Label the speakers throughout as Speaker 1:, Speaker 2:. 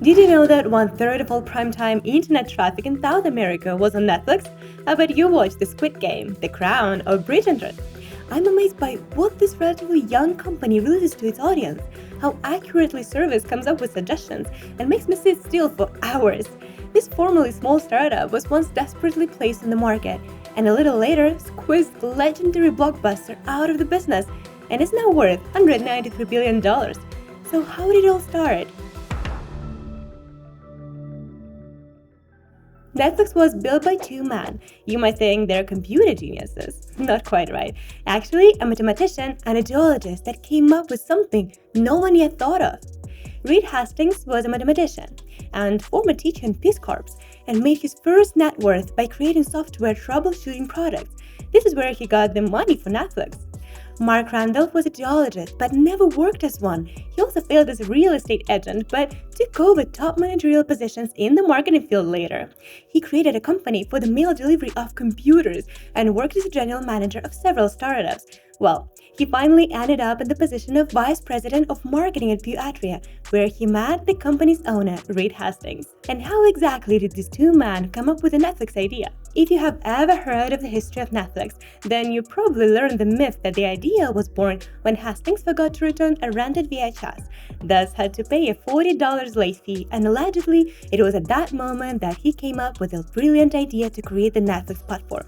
Speaker 1: Did you know that 1/3 of all primetime internet traffic in South America was on Netflix? How about you watch The Squid Game, The Crown, or Bridgerton? I'm amazed by what this relatively young company releases to its audience, how accurately service comes up with suggestions, and makes me sit still for hours. This formerly small startup was once desperately placed in the market, and a little later squeezed the legendary Blockbuster out of the business, and is now worth $193 billion. So how did it all start? Netflix was built by two men. You might think they're computer geniuses. Not quite right. Actually, a mathematician and a geologist that came up with something no one yet thought of. Reed Hastings was a mathematician and former teacher in Peace Corps and made his first net worth by creating software troubleshooting products. This is where he got the money for Netflix. Mark Randolph was a geologist but never worked as one. He also failed as a real estate agent but took over top managerial positions in the marketing field later. He created a company for the mail delivery of computers and worked as a general manager of several startups. Well, he finally ended up in the position of vice president of marketing at Pew Atria, where he met the company's owner, Reed Hastings. And how exactly did these two men come up with the Netflix idea? If you have ever heard of the history of Netflix, then you probably learned the myth that the idea was born when Hastings forgot to return a rented VHS, thus had to pay a $40 late fee, and allegedly it was at that moment that he came up with a brilliant idea to create the Netflix platform.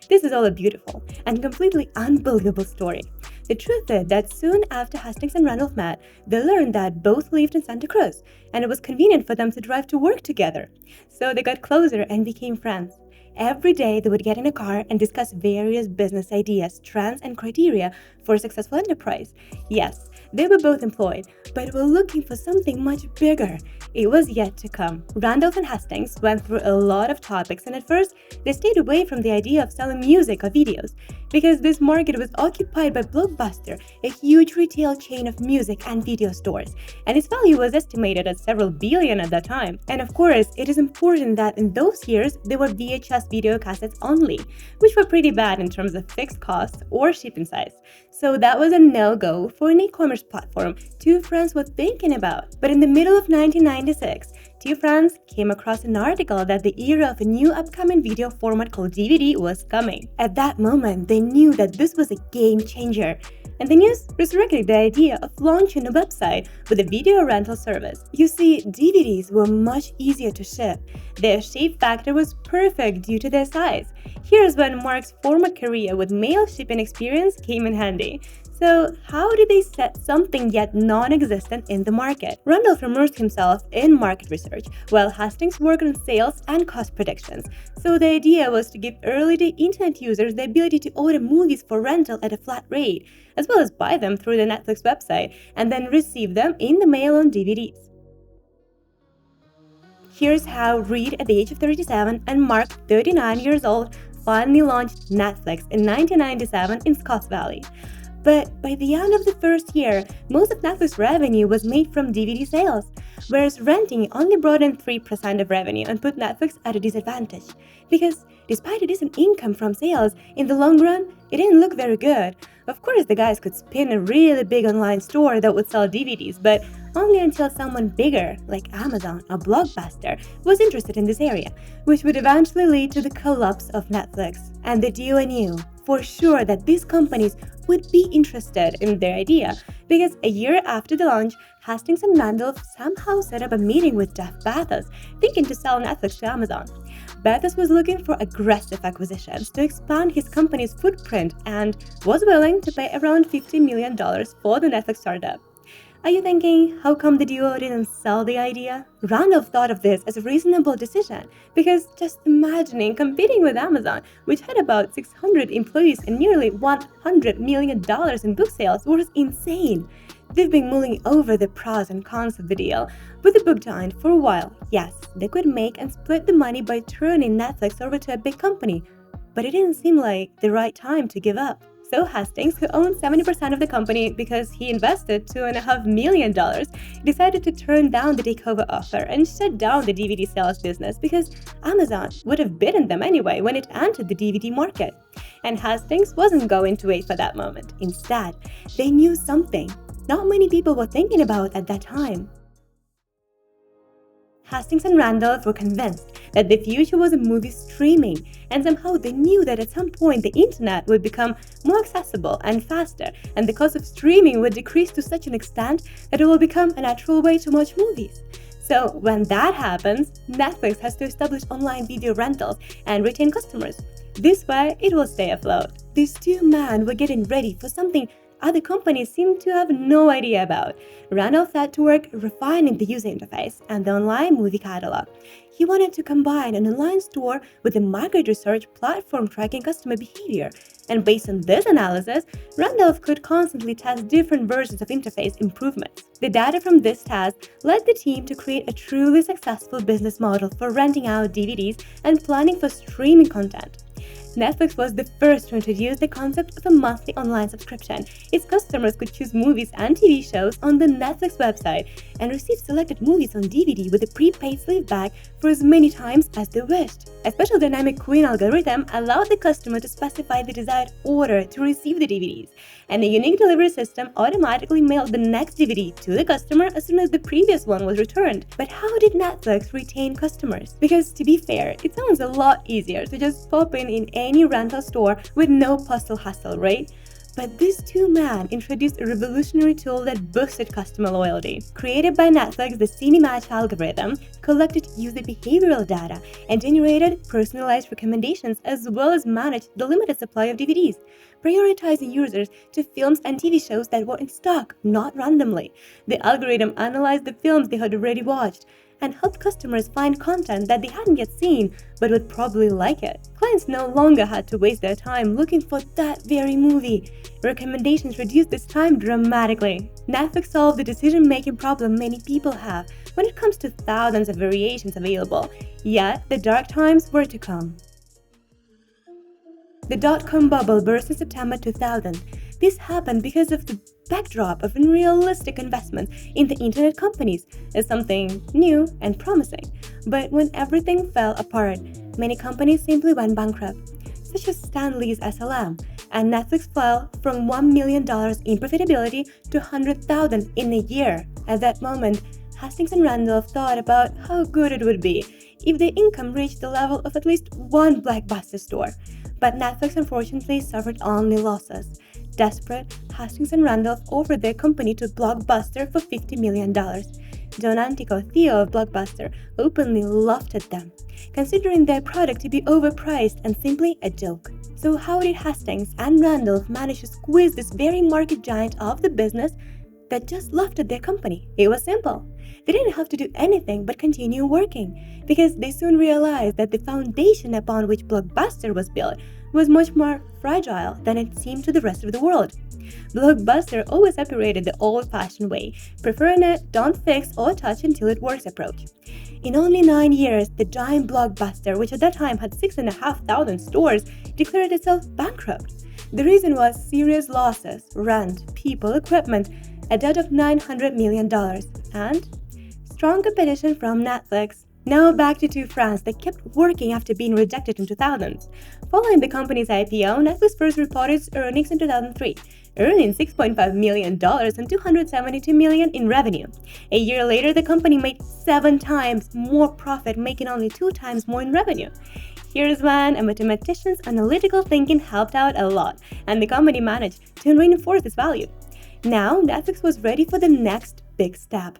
Speaker 1: This is all a beautiful and completely unbelievable story. The truth is that soon after Hastings and Randolph met, they learned that both lived in Santa Cruz, and it was convenient for them to drive to work together. So they got closer and became friends. Every day they would get in a car and discuss various business ideas, trends, and criteria for a successful enterprise. Yes, they were both employed, but were looking for something much bigger. It was yet to come. Randolph and Hastings went through a lot of topics, and at first they stayed away from the idea of selling music or videos, because this market was occupied by Blockbuster, a huge retail chain of music and video stores, and its value was estimated at several billion at that time. And of course, it is important that in those years they were VHS video cassettes only, which were pretty bad in terms of fixed costs or shipping size. So that was a no-go for an e-commerce platform two friends were thinking about. But in the middle of 1996, two friends came across an article that the era of a new upcoming video format called DVD was coming. At that moment, they knew that this was a game changer. And the news resurrected the idea of launching a website with a video rental service. You see, DVDs were much easier to ship. Their shape factor was perfect due to their size. Here's when Mark's former career with mail shipping experience came in handy. So how did they set something yet non-existent in the market? Randolph immersed himself in market research, while Hastings worked on sales and cost predictions. So the idea was to give early-day internet users the ability to order movies for rental at a flat rate, as well as buy them through the Netflix website, and then receive them in the mail on DVDs. Here's how Reed, at the age of 37, and Mark, 39 years old, finally launched Netflix in 1997 in Scotts Valley. But by the end of the first year, most of Netflix revenue was made from DVD sales, whereas renting only brought in 3% of revenue and put Netflix at a disadvantage. Because despite a decent income from sales, in the long run, it didn't look very good. Of course, the guys could spin a really big online store that would sell DVDs, but only until someone bigger, like Amazon or Blockbuster, was interested in this area, which would eventually lead to the collapse of Netflix. And the duo knew for sure that these companies would be interested in their idea, because a year after the launch, Hastings and Randolph somehow set up a meeting with Jeff Bezos, thinking to sell Netflix to Amazon. Bezos was looking for aggressive acquisitions to expand his company's footprint and was willing to pay around $50 million for the Netflix startup. Are you thinking, how come the duo didn't sell the idea? Randolph thought of this as a reasonable decision, because just imagining competing with Amazon, which had about 600 employees and nearly $100 million in book sales, was insane. They've been mulling over the pros and cons of the deal, with the book giant for a while. Yes, they could make and split the money by turning Netflix over to a big company, but it didn't seem like the right time to give up. So Hastings, who owned 70% of the company because he invested $2.5 million, decided to turn down the takeover offer and shut down the DVD sales business because Amazon would have bidden them anyway when it entered the DVD market. And Hastings wasn't going to wait for that moment. Instead, they knew something not many people were thinking about at that time. Hastings and Randolph were convinced that the future was movie streaming, and somehow they knew that at some point the internet would become more accessible and faster, and the cost of streaming would decrease to such an extent that it will become a natural way to watch movies. So when that happens, Netflix has to establish online video rentals and retain customers. This way, it will stay afloat. These two men were getting ready for something other companies seem to have no idea about. Randolph set to work refining the user interface and the online movie catalog. He wanted to combine an online store with a market research platform tracking customer behavior. And based on this analysis, Randolph could constantly test different versions of interface improvements. The data from this test led the team to create a truly successful business model for renting out DVDs and planning for streaming content. Netflix was the first to introduce the concept of a monthly online subscription. Its customers could choose movies and TV shows on the Netflix website and receive selected movies on DVD with a prepaid sleeve bag for as many times as they wished. A special dynamic queuing algorithm allowed the customer to specify the desired order to receive the DVDs, and a unique delivery system automatically mailed the next DVD to the customer as soon as the previous one was returned. But how did Netflix retain customers? Because to be fair, it sounds a lot easier to just pop in any rental store with no postal hassle, right? But these two men introduced a revolutionary tool that boosted customer loyalty. Created by Netflix, the Cinematch algorithm collected user behavioral data and generated personalized recommendations as well as managed the limited supply of DVDs, prioritizing users to films and TV shows that were in stock, not randomly. The algorithm analyzed the films they had already watched and helped customers find content that they hadn't yet seen but would probably like it. Clients no longer had to waste their time looking for that very movie. Recommendations reduced this time dramatically. Netflix solved the decision-making problem many people have when it comes to thousands of variations available. Yet, the dark times were to come. The dot-com bubble burst in September 2000. This happened because of the backdrop of unrealistic investment in the internet companies as something new and promising. But when everything fell apart, many companies simply went bankrupt, such as Stan Lee's SLM, and Netflix fell from $1 million in profitability to $100,000 in a year. At that moment, Hastings and Randolph thought about how good it would be if their income reached the level of at least one Blockbuster store. But Netflix unfortunately suffered only losses. Desperate, Hastings and Randolph offered their company to Blockbuster for $50 million. Don Antico, Theo of Blockbuster, openly laughed at them, considering their product to be overpriced and simply a joke. So how did Hastings and Randolph manage to squeeze this very market giant off the business that just laughed at their company? It was simple. They didn't have to do anything but continue working, because they soon realized that the foundation upon which Blockbuster was built was much more fragile than it seemed to the rest of the world. Blockbuster always operated the old-fashioned way, preferring a don't fix or touch until it works approach. In only 9 years, the giant Blockbuster, which at that time had 6,500 stores, declared itself bankrupt. The reason was serious losses, rent, people, equipment, a debt of $900 million, and strong competition from Netflix. Now back to two friends that kept working after being rejected in 2000s. Following the company's IPO, Netflix first reported its earnings in 2003, earning $6.5 million and $272 million in revenue. A year later, the company made 7 times more profit, making only 2 times more in revenue. Here's when a mathematician's analytical thinking helped out a lot, and the company managed to reinforce this value. Now, Netflix was ready for the next big step.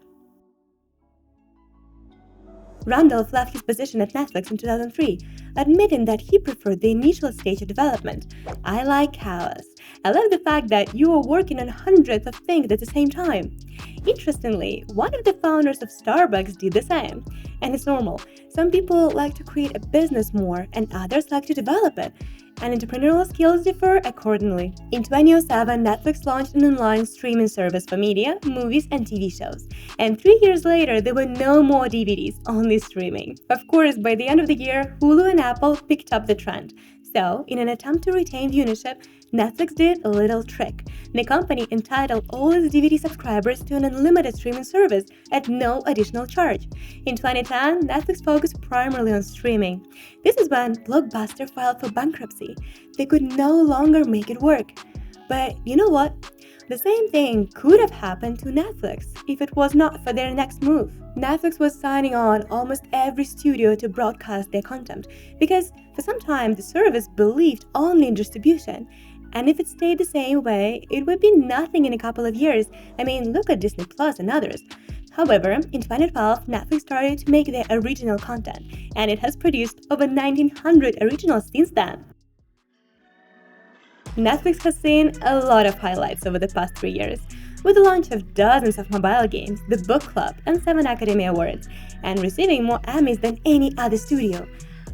Speaker 1: Randolph left his position at Netflix in 2003, admitting that he preferred the initial stage of development. I like chaos. I love the fact that you are working on hundreds of things at the same time. Interestingly, one of the founders of Starbucks did the same. And it's normal. Some people like to create a business more, and others like to develop it. And entrepreneurial skills differ accordingly. In 2007, Netflix launched an online streaming service for media, movies, and TV shows. And 3 years later, there were no more DVDs, only streaming. Of course, by the end of the year, Hulu and Apple picked up the trend. So, in an attempt to retain viewership, Netflix did a little trick. The company entitled all its DVD subscribers to an unlimited streaming service at no additional charge. In 2010, Netflix focused primarily on streaming. This is when Blockbuster filed for bankruptcy. They could no longer make it work. But you know what? The same thing could have happened to Netflix if it was not for their next move. Netflix was signing on almost every studio to broadcast their content because for some time the service believed only in distribution. And if it stayed the same way, it would be nothing in a couple of years. I mean, look at Disney Plus and others. However, in 2012, Netflix started to make their original content, and it has produced over 1900 originals since then. Netflix has seen a lot of highlights over the past 3 years, with the launch of dozens of mobile games, the Book Club, and 7 Academy Awards, and receiving more Emmys than any other studio.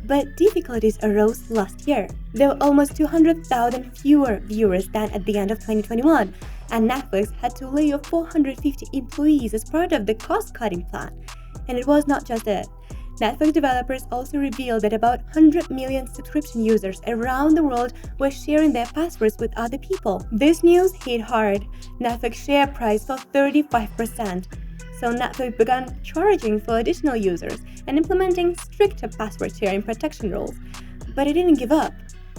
Speaker 1: But difficulties arose last year. There were almost 200,000 fewer viewers than at the end of 2021, and Netflix had to lay off 450 employees as part of the cost-cutting plan. And it was not just it. Netflix developers also revealed that about 100 million subscription users around the world were sharing their passwords with other people. This news hit hard. Netflix share price fell 35%. So Netflix began charging for additional users and implementing stricter password sharing protection rules. But it didn't give up.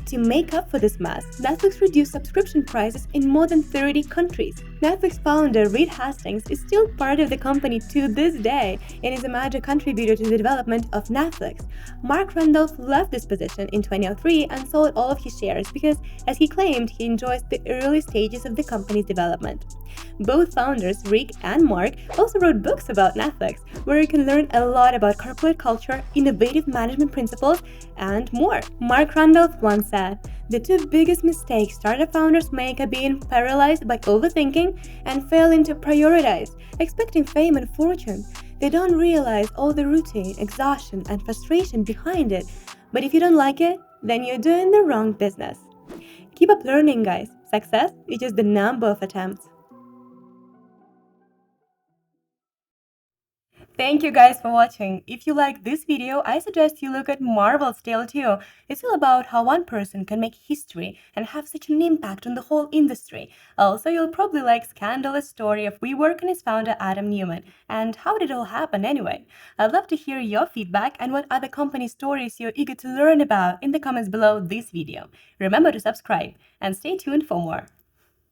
Speaker 1: To make up for this mess, Netflix reduced subscription prices in more than 30 countries. Netflix founder Reed Hastings is still part of the company to this day and is a major contributor to the development of Netflix. Mark Randolph left this position in 2003 and sold all of his shares because, as he claimed, he enjoys the early stages of the company's development. Both founders, Rick and Mark, also wrote books about Netflix, where you can learn a lot about corporate culture, innovative management principles, and more. Mark Randolph once said, "The two biggest mistakes startup founders make are being paralyzed by overthinking and failing to prioritize, expecting fame and fortune. They don't realize all the routine, exhaustion, and frustration behind it. But if you don't like it, then you're doing the wrong business." Keep up learning, guys. Success is just the number of attempts. Thank you guys for watching. If you like this video, I suggest you look at Marvel's Tale too. It's all about how one person can make history and have such an impact on the whole industry. Also, you'll probably like Scandalous Story of WeWork and its founder Adam Newman. And how did it all happen anyway? I'd love to hear your feedback and what other company stories you're eager to learn about in the comments below this video. Remember to subscribe and stay tuned for more.